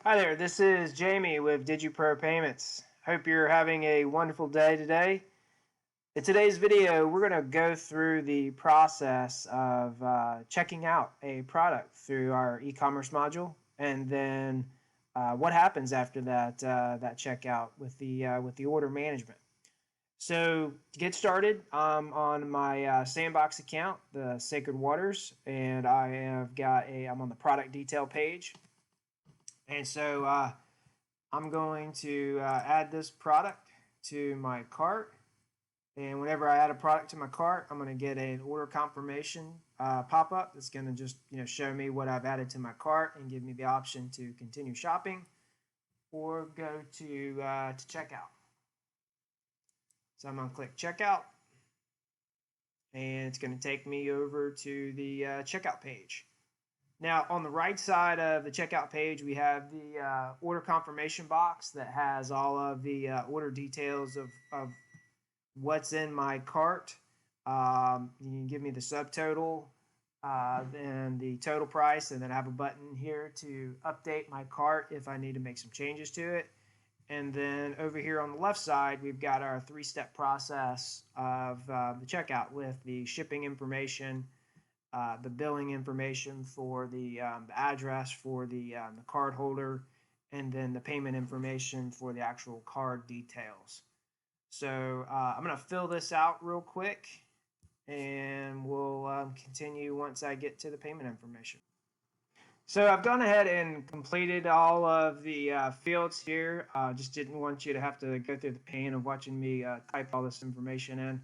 Hi there, this is Jamie with DigiPro Payments. Hope you're having a wonderful day today. In today's video, we're going to go through the process of checking out a product through our e-commerce module, and then what happens after that checkout with the order management. So to get started, I'm on my Sandbox account, the Sacred Waters, and I'm on the product detail page. And so I'm going to add this product to my cart. And whenever I add a product to my cart, I'm going to get an order confirmation pop-up that's going to just show me what I've added to my cart and give me the option to continue shopping or go to checkout. So I'm going to click checkout, and it's going to take me over to the checkout page. Now, on the right side of the checkout page, we have the order confirmation box that has all of the order details of what's in my cart. You can give me the subtotal and the total price, and then I have a button here to update my cart if I need to make some changes to it. And then over here on the left side, we've got our three-step process of the checkout with the shipping information, the billing information for the address for the card holder, and then the payment information for the actual card details. So I'm going to fill this out real quick, and we'll continue once I get to the payment information. So I've gone ahead and completed all of the fields here. Just didn't want you to have to go through the pain of watching me type all this information in.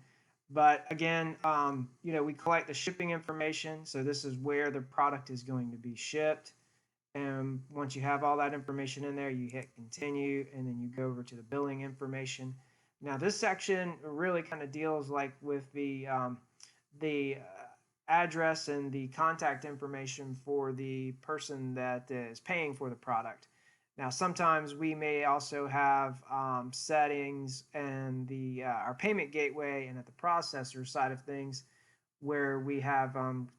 But again, we collect the shipping information. So this is where the product is going to be shipped. And once you have all that information in there, you hit continue, and then you go over to the billing information. Now this section really kind of deals like with the address and the contact information for the person that is paying for the product. Now, sometimes we may also have settings and our payment gateway and at the processor side of things where we have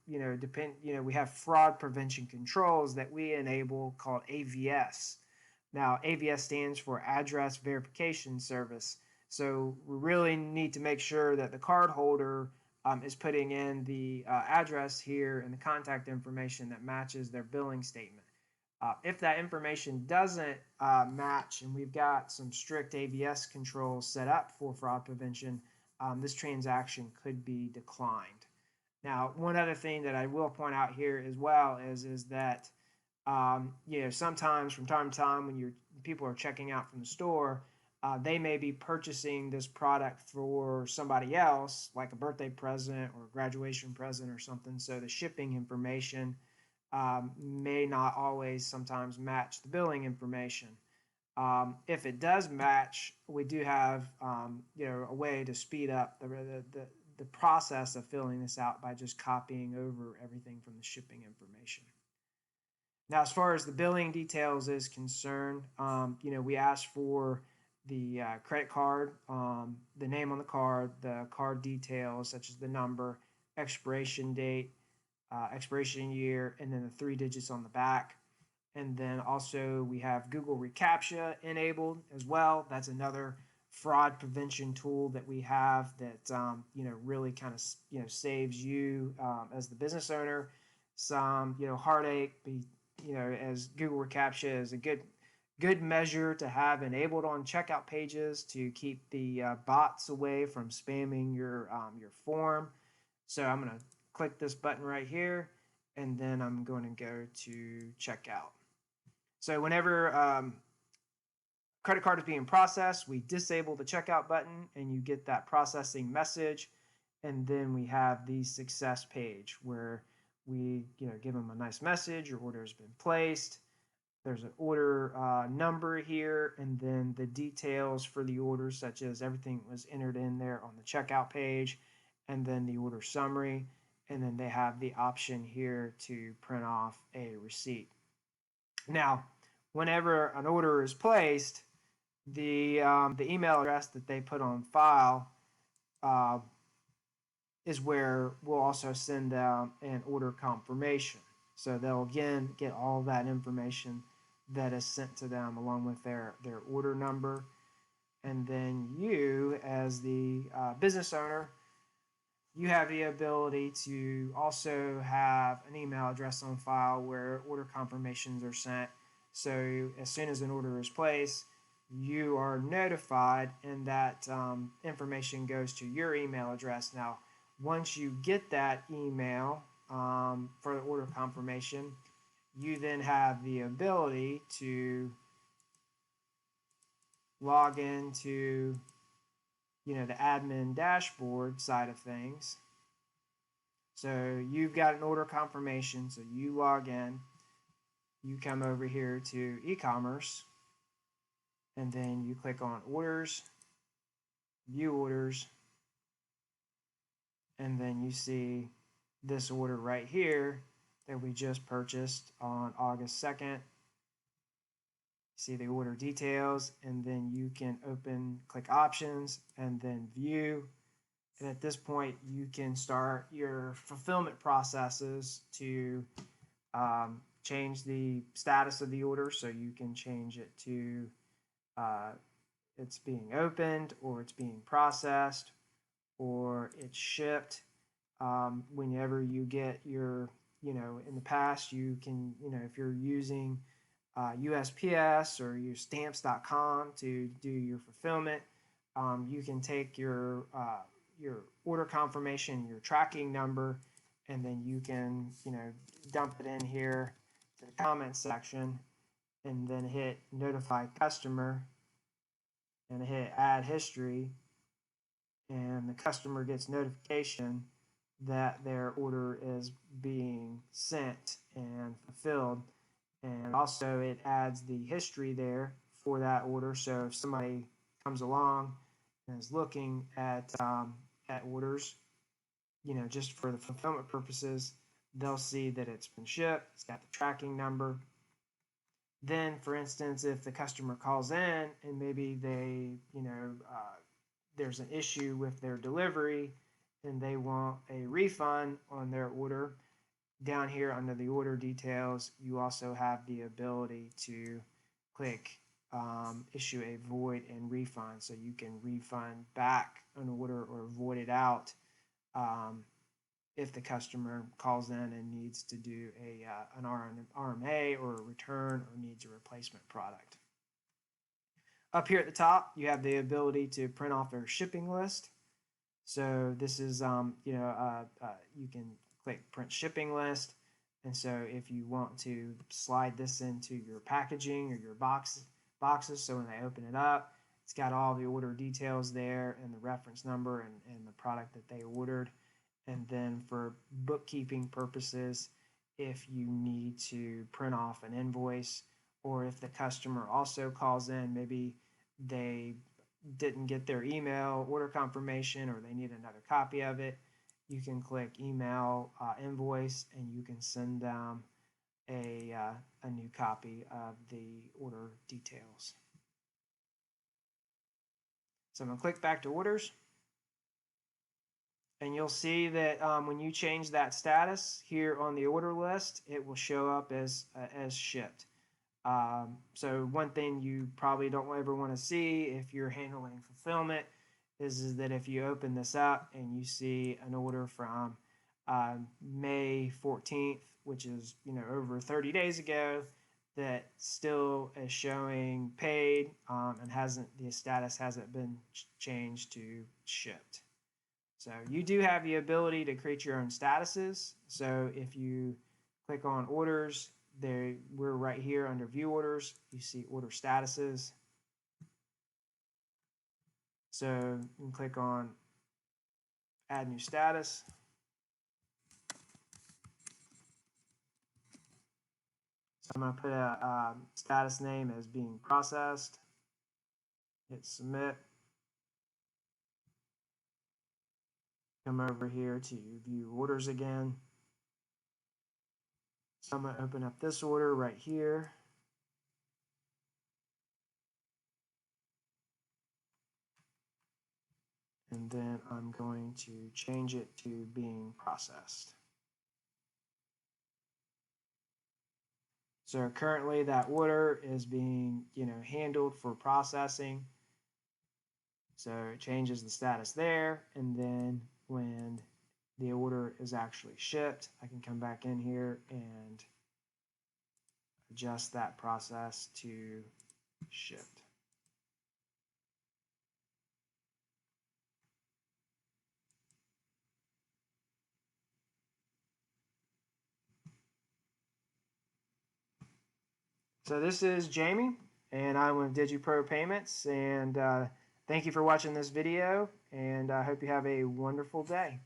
we have fraud prevention controls that we enable called AVS. Now, AVS stands for Address Verification Service. So we really need to make sure that the card holder is putting in the address here and the contact information that matches their billing statement. If that information doesn't match, and we've got some strict AVS controls set up for fraud prevention, this transaction could be declined. Now, one other thing that I will point out here as well is that sometimes from time to time when people are checking out from the store, they may be purchasing this product for somebody else, like a birthday present or a graduation present or something. So the shipping information may not always sometimes match the billing information. If it does match, we do have a way to speed up the process of filling this out by just copying over everything from the shipping information. Now, as far as the billing details is concerned, we ask for the credit card, the name on the card details such as the number, expiration date, expiration year, and then the 3 digits on the back. And then also we have Google reCAPTCHA enabled as well. That's another fraud prevention tool that we have that really kind of saves you as the business owner some heartache. As Google reCAPTCHA is a good measure to have enabled on checkout pages to keep the bots away from spamming your form. So I'm going to click this button right here, and then I'm going to go to checkout. So whenever credit card is being processed, we disable the checkout button, and you get that processing message, and then we have the success page where we give them a nice message. Your order has been placed. There's an order number here, and then the details for the order, such as everything was entered in there on the checkout page, and then the order summary, and then they have the option here to print off a receipt. Now, whenever an order is placed, the email address that they put on file is where we'll also send out an order confirmation. So they'll again get all that information that is sent to them along with their order number. And then you, as the business owner, you have the ability to also have an email address on file where order confirmations are sent. So as soon as an order is placed, you are notified, and that information goes to your email address. Now, once you get that email for the order confirmation, you then have the ability to log into the admin dashboard side of things. So you've got an order confirmation, so you log in, you come over here to e-commerce, and then you click on orders, view orders, and then you see this order right here that we just purchased on August 2nd. See the order details, and then you can click options, and then view. And at this point, you can start your fulfillment processes to change the status of the order. So you can change it to it's being opened, or it's being processed, or it's shipped. Whenever you get your, in the past, you can, if you're using USPS or use stamps.com to do your fulfillment, you can take your order confirmation, your tracking number, and then you can, dump it in here to the comment section, and then hit notify customer and hit add history, and the customer gets notification that their order is being sent and fulfilled. And also it adds the history there for that order. So if somebody comes along and is looking at orders, just for the fulfillment purposes, they'll see that it's been shipped. It's got the tracking number. Then, for instance, if the customer calls in and maybe they, there's an issue with their delivery and they want a refund on their order, down here under the order details, you also have the ability to click issue a void and refund. So you can refund back an order or void it out if the customer calls in and needs to do an RMA or a return, or needs a replacement product. Up here at the top, you have the ability to print off their shipping list. So this is, you can click print shipping list. And so if you want to slide this into your packaging or your boxes, so when they open it up, it's got all the order details there and the reference number and the product that they ordered. And then for bookkeeping purposes, if you need to print off an invoice, or if the customer also calls in, maybe they didn't get their email order confirmation or they need another copy of it, you can click email invoice, and you can send them a new copy of the order details. So I'm going to click back to orders. And you'll see that when you change that status here on the order list, it will show up as shipped. So one thing you probably don't ever want to see if you're handling fulfillment is that if you open this up and you see an order from May 14th, which is over 30 days ago, that still is showing paid and the status hasn't been changed to shipped. So you do have the ability to create your own statuses. So if you click on orders, we're right here under view orders. You see order statuses. So you can click on add new status. So I'm going to put a status name as being processed. Hit submit. Come over here to view orders again. So I'm going to open up this order right here. And then I'm going to change it to being processed. So currently that order is being, handled for processing. So it changes the status there, and then when the order is actually shipped, I can come back in here and adjust that process to shipped. So this is Jamie, and I'm with DigiPro Payments, and thank you for watching this video, and I hope you have a wonderful day.